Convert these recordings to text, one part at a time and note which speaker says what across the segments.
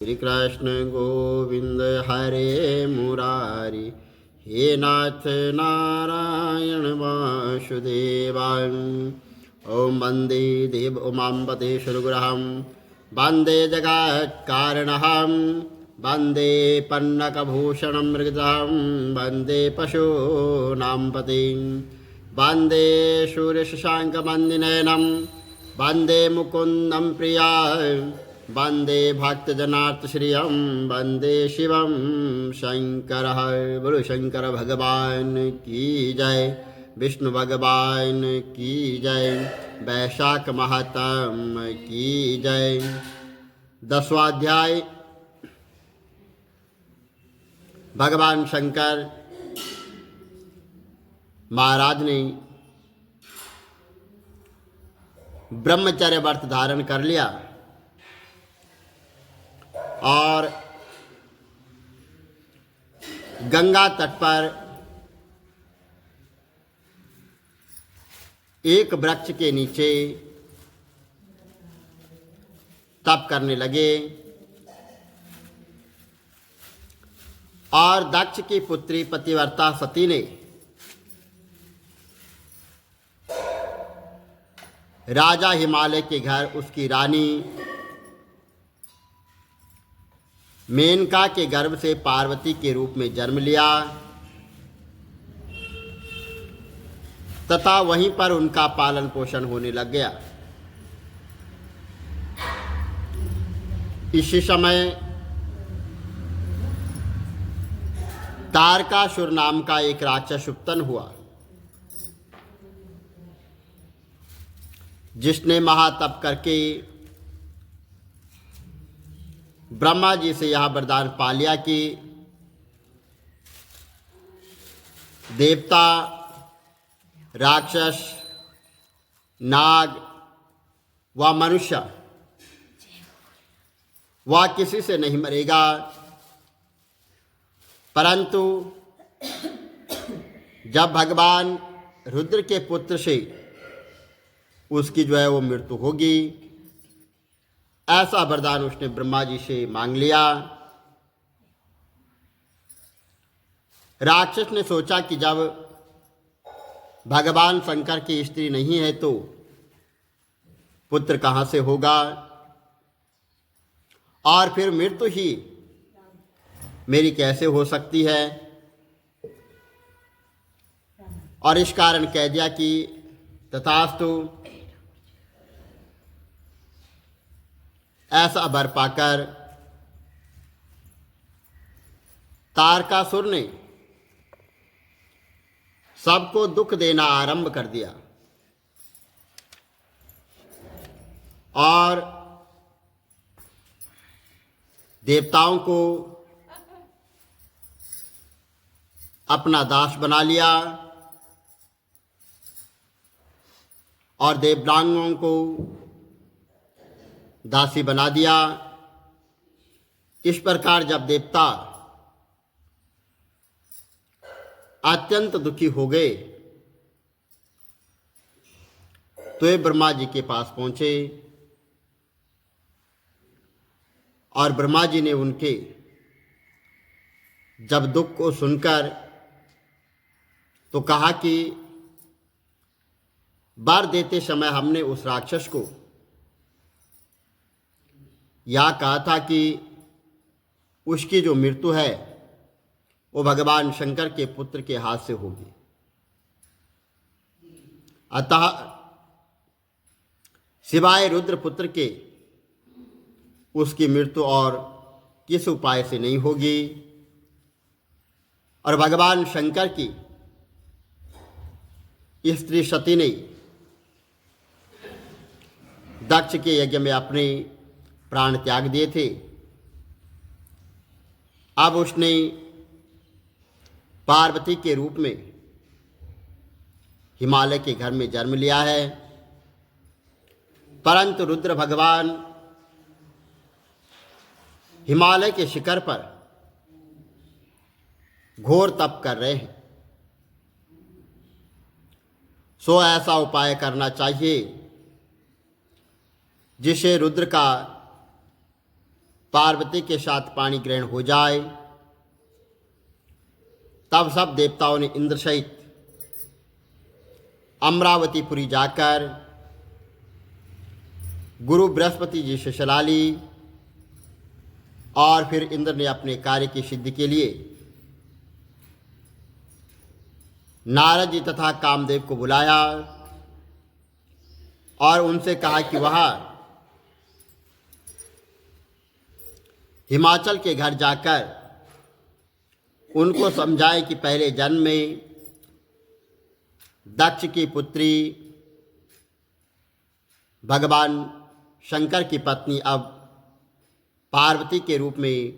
Speaker 1: श्री कृष्ण गोविंद हरे मुरारी, हे नाथ नारायण वासुदेवाय। ओम वंदे देव उमापते सुरगुरुहं, वंदे जगत्कारणहं, वंदे पन्नकभूषणं मृगधं, वंदे पशूनां पतिं, वंदे सूर्यशशाङ्कवन्दिनयनं, वंदे मुकुन्दं प्रियाय, वंदे भक्तजनार्तश्रियं, वंदे शिवं शंकर। बोलो शंकर भगवान की जय, विष्णु भगवान की जय, वैशाख महात्म की जय। 10वां अध्याय। भगवान शंकर महाराज ने ब्रह्मचर्य व्रत धारण कर लिया और गंगा तट पर एक वृक्ष के नीचे तप करने लगे। और दक्ष की पुत्री पतिव्रता सती ने राजा हिमालय के घर उसकी रानी मेनका के गर्भ से पार्वती के रूप में जन्म लिया तथा वहीं पर उनका पालन पोषण होने लग गया। इसी समय तारकासुर नाम का एक राक्षस उत्पन्न हुआ, जिसने महातप करके ब्रह्मा जी से यह वरदान पा लिया कि देवता, राक्षस, नाग व मनुष्य वह किसी से नहीं मरेगा, परंतु जब भगवान रुद्र के पुत्र से उसकी जो है वो मृत्यु होगी, ऐसा वरदान उसने ब्रह्मा जी से मांग लिया। राक्षस ने सोचा कि जब भगवान शंकर की स्त्री नहीं है तो पुत्र कहाँ से होगा, और फिर मृत्यु ही मेरी कैसे हो सकती है। और इस कारण कह दिया कि तथास्तु। ऐसा वर पाकर तारकासुर ने सबको दुख देना आरंभ कर दिया और देवताओं को अपना दास बना लिया और देवताओं को दासी बना दिया। इस प्रकार जब देवता अत्यंत दुखी हो गए तो ये ब्रह्मा जी के पास पहुंचे और ब्रह्मा जी ने उनके जब दुख को सुनकर तो कहा कि वर देते समय हमने उस राक्षस को यह कहा था कि उसकी जो मृत्यु है वो भगवान शंकर के पुत्र के हाथ से होगी। अतः सिवाय रुद्र पुत्र के उसकी मृत्यु और किस उपाय से नहीं होगी। और भगवान शंकर की स्त्री सती ने दक्ष के यज्ञ में अपने प्राण त्याग दिए थे। अब उसने पार्वती के रूप में हिमालय के घर में जन्म लिया है, परंतु रुद्र भगवान हिमालय के शिखर पर घोर तप कर रहे हैं। सो ऐसा उपाय करना चाहिए जिसे रुद्र का पार्वती के साथ पाणी ग्रहण हो जाए, तब सब देवताओं ने इंद्र सहित अमरावतीपुरी जाकर गुरु बृहस्पति जी से सलाह ली और फिर इंद्र ने अपने कार्य की सिद्धि के लिए नारद जी तथा कामदेव को बुलाया और उनसे कहा कि वह हिमाचल के घर जाकर उनको समझाए कि पहले जन्म में दक्ष की पुत्री भगवान शंकर की पत्नी अब पार्वती के रूप में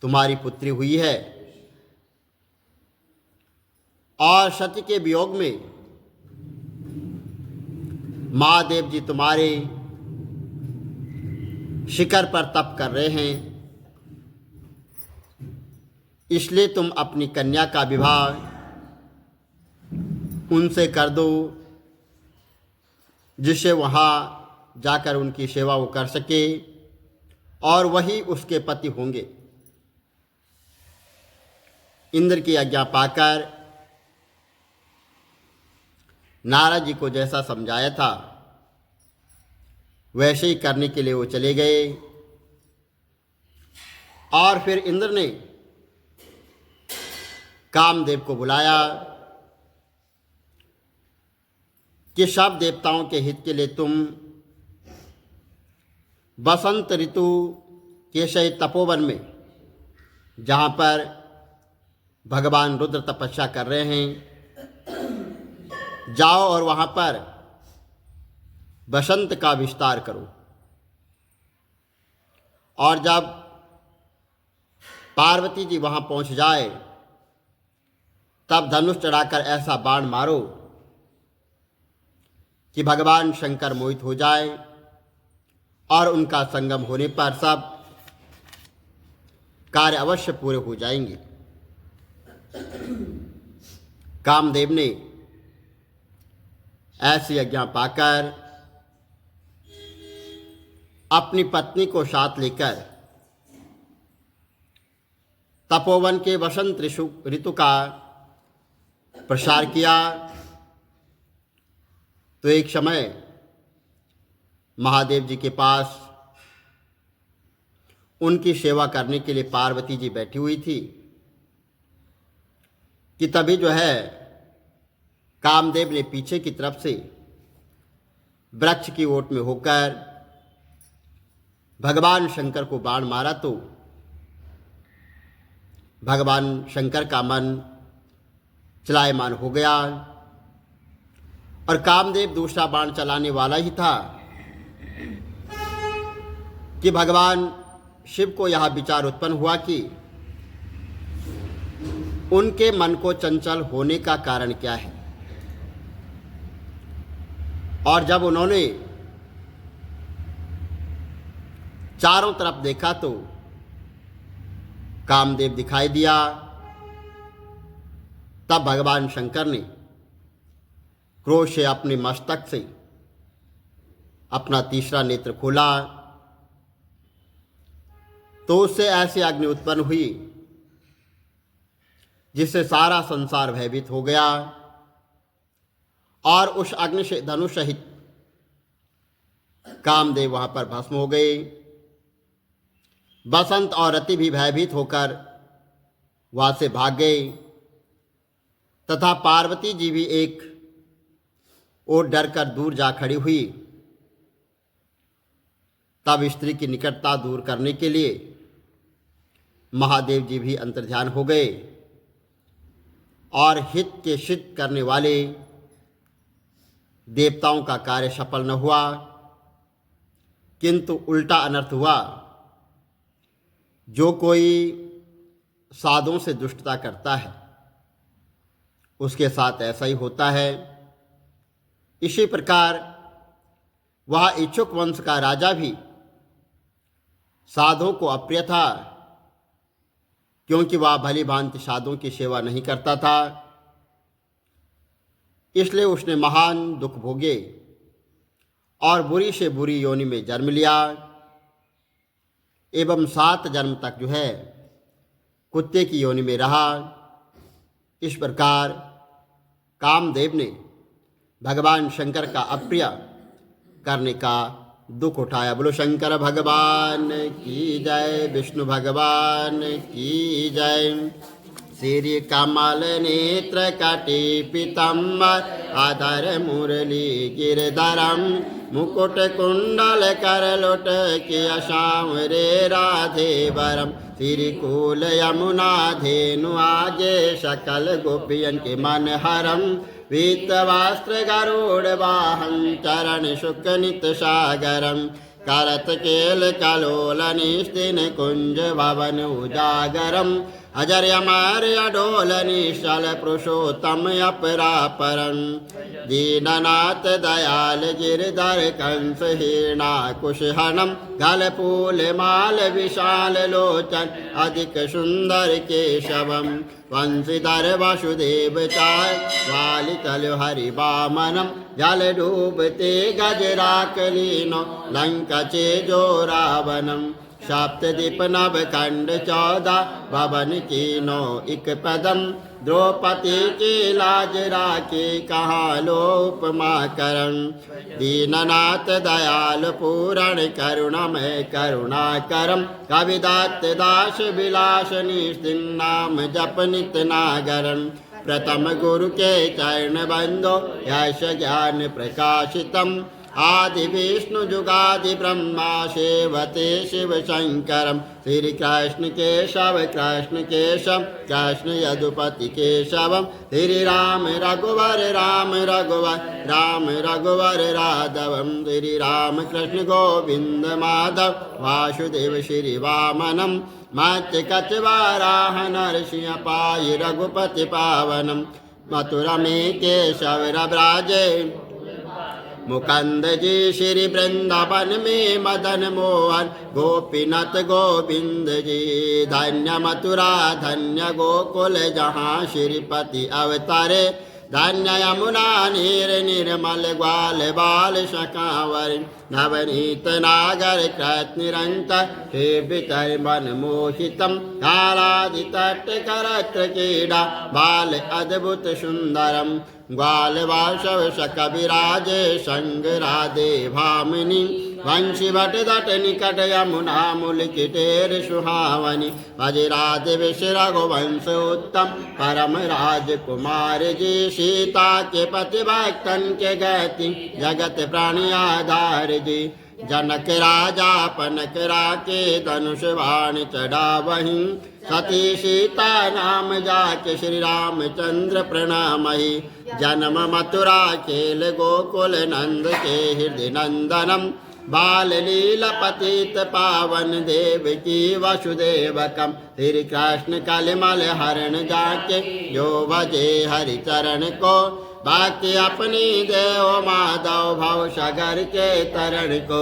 Speaker 1: तुम्हारी पुत्री हुई है और सत्य के वियोग में महादेव जी तुम्हारे शिखर पर तप कर रहे हैं, इसलिए तुम अपनी कन्या का विवाह उनसे कर दो, जिससे वहाँ जाकर उनकी सेवा वो कर सके और वही उसके पति होंगे। इंद्र की आज्ञा पाकर नारद जी को जैसा समझाया था वैसे ही करने के लिए वो चले गए और फिर इंद्र ने कामदेव को बुलाया कि सब देवताओं के हित के लिए तुम बसंत ऋतु के सही तपोवन में, जहाँ पर भगवान रुद्र तपस्या कर रहे हैं, जाओ और वहाँ पर बसंत का विस्तार करो और जब पार्वती जी वहाँ पहुँच जाए तब धनुष चढ़ाकर ऐसा बाण मारो कि भगवान शंकर मोहित हो जाए और उनका संगम होने पर सब कार्य अवश्य पूरे हो जाएंगे। कामदेव ने ऐसी आज्ञा पाकर अपनी पत्नी को साथ लेकर तपोवन के वसंत ऋतु का प्रसार किया। तो एक समय महादेव जी के पास उनकी सेवा करने के लिए पार्वती जी बैठी हुई थी कि तभी जो है कामदेव ने पीछे की तरफ से वृक्ष की ओट में होकर भगवान शंकर को बाण मारा तो भगवान शंकर का मन चलायमान हो गया और कामदेव दूसरा बाण चलाने वाला ही था कि भगवान शिव को यह विचार उत्पन्न हुआ कि उनके मन को चंचल होने का कारण क्या है। और जब उन्होंने चारों तरफ देखा तो कामदेव दिखाई दिया। तब भगवान शंकर ने क्रोध से अपने मस्तक से अपना तीसरा नेत्र खोला तो उससे ऐसी अग्नि उत्पन्न हुई जिससे सारा संसार भयभीत हो गया और उस अग्नि से धनुष सहित कामदेव वहां पर भस्म हो गए। बसंत और रति भी भयभीत होकर वहां से भाग गए तथा पार्वती जी भी एक और डर कर दूर जा खड़ी हुई। तब स्त्री की निकटता दूर करने के लिए महादेव जी भी अंतर्ध्यान हो गए और हित के सिद्ध करने वाले देवताओं का कार्य सफल न हुआ, किंतु उल्टा अनर्थ हुआ। जो कोई साधुओं से दुष्टता करता है उसके साथ ऐसा ही होता है। इसी प्रकार वह इच्छुक वंश का राजा भी साधुओं को अप्रिय था, क्योंकि वह भली भांति साधुओं की सेवा नहीं करता था। इसलिए उसने महान दुख भोगे और बुरी से बुरी योनि में जन्म लिया। एवं 7 जन्म तक जो है कुत्ते की योनि में रहा। इस प्रकार कामदेव ने भगवान शंकर का अप्रिय करने का दुख उठाया। बोलो शंकर भगवान की जय, विष्णु भगवान की जय। श्री कमल नेत्र कटी पीतम्बर आधर मुरली गिरधरम मुकुट कुंडल कर लोट किया श्याम रे राधे वरम। श्री कूल यमुना धेनु आगे सकल गोपियन के मन हरम। पीत वस्त्र गरुड़ वाहन चरण शुक नित सागरम। करत केल कलोल निस्तिन कुंज भवन उजागरम। अजर अमर अडोल निश्चल पुरुषोत्तम अपरापरं। दीननाथ दयाल गिरधर कंस हीरणाकुशहनम। गलपूल माल विशाल लोचन अधिक सुंदर केशवम। वंशीधर वसुदेव चाय वाली तल हरि वामनम। जल डूबते गजराकलीनो लंका चेजो रावणम। सप्तदीप नभ खंड 14 भवन कीनो इक पदम। द्रौपदी की लाज राखी कहाँ लोपमा करन। दीननाथ दयाल पूरण करुणमय करुणा करम। कविदत्त दास विलास निस्तिन नाम जप नित नागरन। प्रथम गुरु के चरण बंदो यश ज्ञान प्रकाशितम। आदि विष्णु जुगादि ब्रह्मा सेवते शिव शंकरम। श्री कृष्ण केशव कृष्ण केशव कृष्ण यदुपति केशवम। श्री राम रघुवर राम रघुवर राम रघुवर राघवम। श्री राम कृष्ण गोविंद माधव वासुदेव श्री वामनम। मत्स्य कच वाराह नरसिंह पाई रघुपति पावनम। मथुरा में केशव रब्राजे मुकुंद जी। श्री वृंदावन में मदन मोहन गोपीनाथ गोविंद जी। धन्य मथुरा धन्य गोकुल जहाँ श्रीपति अवतारे। धन्य यमुना नीर निर्मल ग्वाल बाल शकावर। नवनीत नागर कृत निरंतर सेवितर मन मोहितम। कालादि तट करत क्रीड़ा बाल अद्भुत सुंदरम। ग्वाल वासव सकविराजे संग राधे भामिनी। वंशी भट दट निकट यमुना मूल किटेर सुहावनी। भज राधे विष रघुवंश उत्तम परम राजकुमार जी। सीता के पति भक्तन के गति जगत प्राणी आधार जी। जनक राजा पनक राके धनुष बाण चढ़ावहीं। सती सीता नाम जाके श्री रामचंद्र प्रणामहि। जन्म मथुरा खेल गोकुल नंद के हृदय नंदनम। बाल लीला पतित पावन देव की वसुदेवकम। श्री कृष्ण कलिमल हरण जाके जो भजे हरि चरण को। बाकी अपनी देव माधव भव सागर के तरण को।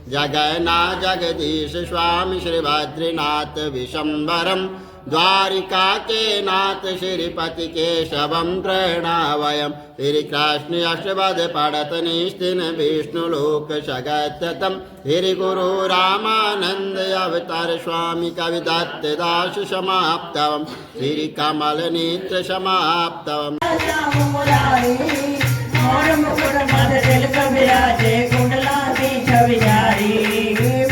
Speaker 1: जगन्ना जगदीश स्वामी श्री बद्रीनाथ विशंबरम। द्वारिका के नाथ श्रीपति केशवम प्रणावयम। श्री कृष्ण अष्टपद पढ़त निस्तिन विष्णु लोक सगत्यतम। श्री गुरु रामानंद अवतार स्वामी कविदत्त दास समाप्तवम। श्री कमल नेत्र समाप्तवम।
Speaker 2: मोर मुकुट मद तिलक विराजे कुंडलाधीश विचारी।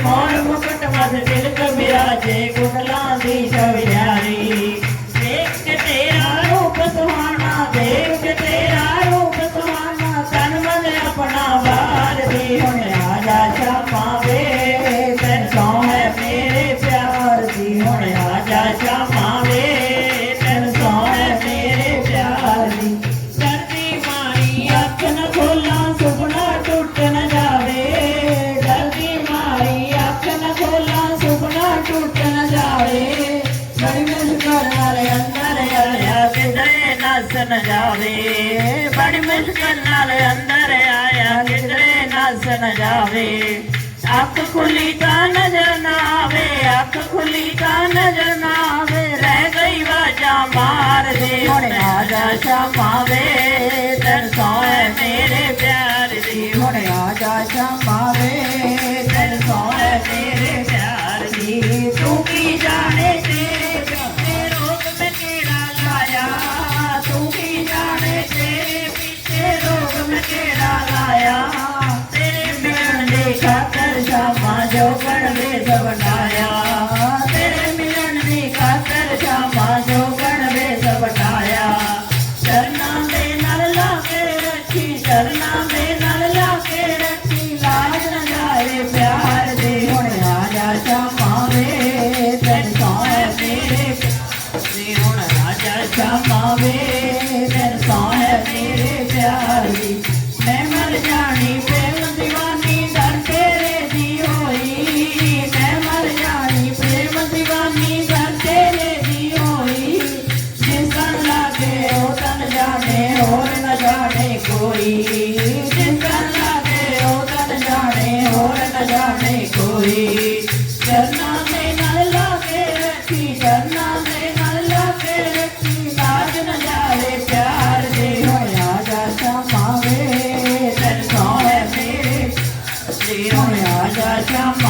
Speaker 2: मोर मुकुट मद तिलक विराजे कुंडलाधीश विचारी। देख के तेरा रूप सुहाना देख के तेरा रूप सुहाना। तन मन अपना बार दी हुण आजा श्यामा वे। तन सौ है मेरे प्यार दी हुण आजा श्यामा वे। तन सौ है मेरे प्यार दी। अख न खोला सुपना टूट न जावे। डरती मारी अख न खोला सुपना टूट न जावे। बड़ी मुश्किल नाले अंदर आया किधरे नस न जावे। बड़ी मुश्किल नाले अंदर आया किधरे नस न जावे। अख खुली का नजर न आवे अख खुली का नजर न आवे। रह गई वाजा मार दे हुण आजा श्यामा वे। तन सौ है मेरे प्यार दी हुण आजा श्यामा वे। तन सौ है मेरे प्यार दी।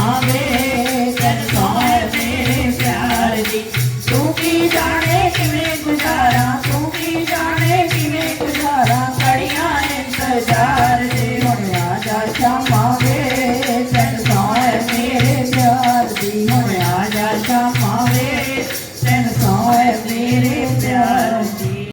Speaker 2: ਵੇ ਤੈਨੂੰ ਸੋਹਣੇ ਮੇਰੇ ਪਿਆਰ ਦੀ ਤੂੰ ਕੀ ਜਾਣੇ ਕਿਵੇਂ ਗੁਜ਼ਾਰਾਂ ਤੂੰ ਕੀ ਜਾਣੇ